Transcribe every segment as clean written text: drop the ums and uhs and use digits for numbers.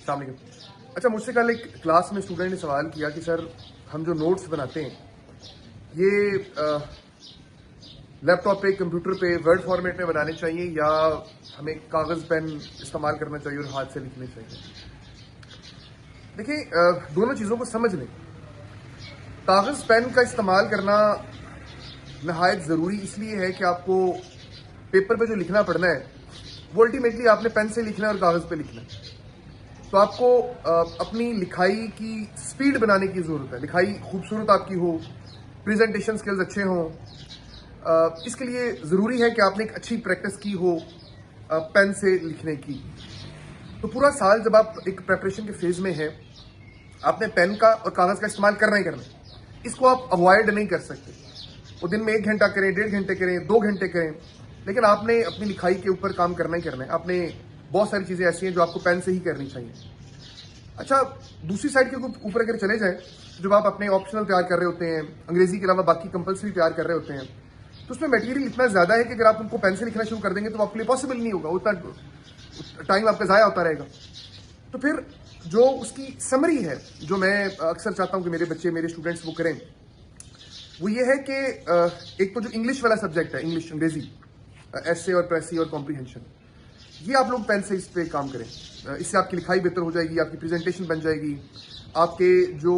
अस्सलाम वालेकुम। अच्छा, मुझसे कल एक क्लास में स्टूडेंट ने सवाल किया कि सर हम जो नोट्स बनाते हैं ये लैपटॉप पे, कंप्यूटर पे, वर्ड फॉर्मेट में बनाने चाहिए या हमें कागज़ पेन इस्तेमाल करना चाहिए और हाथ से लिखने चाहिए। देखिए, दोनों चीज़ों को समझ लें। कागज़ पेन का इस्तेमाल करना नहायत ज़रूरी इसलिए है कि आपको पेपर पे जो लिखना पड़ना है वो अल्टीमेटली आपने पेन से लिखना है और कागज़ पे लिखना है। तो आपको अपनी लिखाई की स्पीड बनाने की ज़रूरत है। लिखाई खूबसूरत आपकी हो, प्रेजेंटेशन स्किल्स अच्छे हों। इसके लिए ज़रूरी है कि आपने एक अच्छी प्रैक्टिस की हो पेन से लिखने की। तो पूरा साल जब आप एक प्रेपरेशन के फेज़ में हैं, आपने पेन का और कागज़ का इस्तेमाल करना ही करना है। इसको आप अवॉइड नहीं कर सकते। वो दिन में 1 घंटा करें, 1.5 घंटे करें, 2 घंटे करें, लेकिन आपने अपनी लिखाई के ऊपर काम करना ही करना है। आपने बहुत सारी चीज़ें ऐसी हैं जो आपको पेन से ही करनी चाहिए। अच्छा, दूसरी साइड के ऊपर अगर चले जाए, जब आप अपने ऑप्शनल तैयार कर रहे होते हैं, अंग्रेजी के अलावा बाकी कंपल्सरी तैयार कर रहे होते हैं, तो उसमें मटेरियल इतना ज़्यादा है कि अगर आप उनको पेन से लिखना शुरू कर देंगे तो आपके लिए पॉसिबल नहीं होगा। उतना टाइम आपका ज़ाया होता रहेगा। तो फिर जो उसकी समरी है, जो मैं अक्सर चाहता हूँ कि मेरे बच्चे, मेरे स्टूडेंट्स वो करें, वो ये है कि एक तो जो इंग्लिश वाला सब्जेक्ट है, इंग्लिश, अंग्रेजी, एसे और प्रेसी और कॉम्प्रीहेंशन, ये आप लोग पेन से इस पे काम करें। इससे आपकी लिखाई बेहतर हो जाएगी, आपकी प्रेजेंटेशन बन जाएगी, आपके जो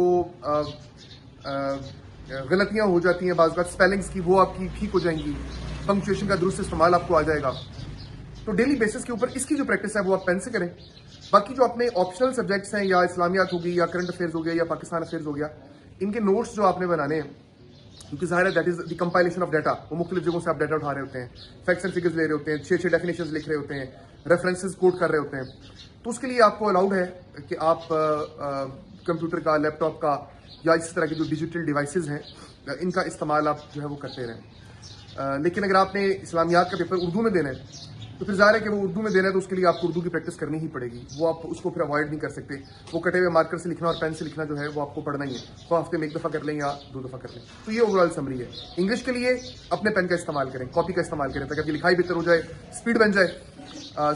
गलतियां हो जाती हैं बाज़ स्पेलिंग्स की, वो आपकी ठीक हो जाएंगी, पंक्चुएशन का दुरुस्त इस्तेमाल आपको आ जाएगा। तो डेली बेसिस के ऊपर इसकी जो प्रैक्टिस है वो आप पेन से करें। बाकी जो अपने ऑप्शनल सब्जेक्ट्स हैं, या इस्लामियात होगी, या करंट अफेयर्स हो गया, या पाकिस्तान अफेयर्स हो गया, इनके नोट्स जो आपने बनाने हैं, क्योंकि ज़ाहिर है that is the compilation of data. वो मुख्तलिफ जगहों से आप डाटा उठा रहे होते हैं, फैक्ट्स एंड फिगर्स ले रहे होते हैं, 6 डेफिनेशंस लिख रहे होते हैं, रेफरेंसेस कोट कर रहे होते हैं। तो उसके लिए आपको अलाउड है कि आप कंप्यूटर का, लैपटॉप का, या इस तरह के जो डिजिटल डिवाइसेज हैं, इनका इस्तेमाल आप जो है वो करते रहें। लेकिन अगर आपने इस्लामियात का पेपर उर्दू में देना है, तो फिर ज़ाहिर है कि वो उर्दू में देना है, तो उसके लिए आपको उर्दू की प्रैक्टिस करनी ही पड़ेगी। वो आप उसको फिर अवॉइड नहीं कर सकते। वो कटे हुए मार्कर से लिखना और पेन से लिखना जो है वो आपको पढ़ना ही है। तो हफ्ते में 1 दफ़ा कर लें या 2 दफ़ा कर लें। तो ये ओवरऑल समरी है। इंग्लिश के लिए अपने पेन का इस्तेमाल करें, कॉपी का इस्तेमाल करें, ताकि आपकी लिखाई बेहतर हो जाए, स्पीड बन जाए,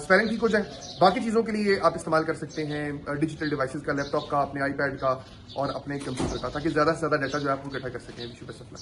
स्पेलिंग ठीक हो जाए। बाकी चीज़ों के लिए आप इस्तेमाल कर सकते हैं डिजिटल डिवाइसेज का, लैपटॉप का, अपने iPad का और अपने कंप्यूटर का, ताकि ज़्यादा से ज़्यादा डाटा जो है आप वो इकट्ठा कर सकें। Wish you best of luck.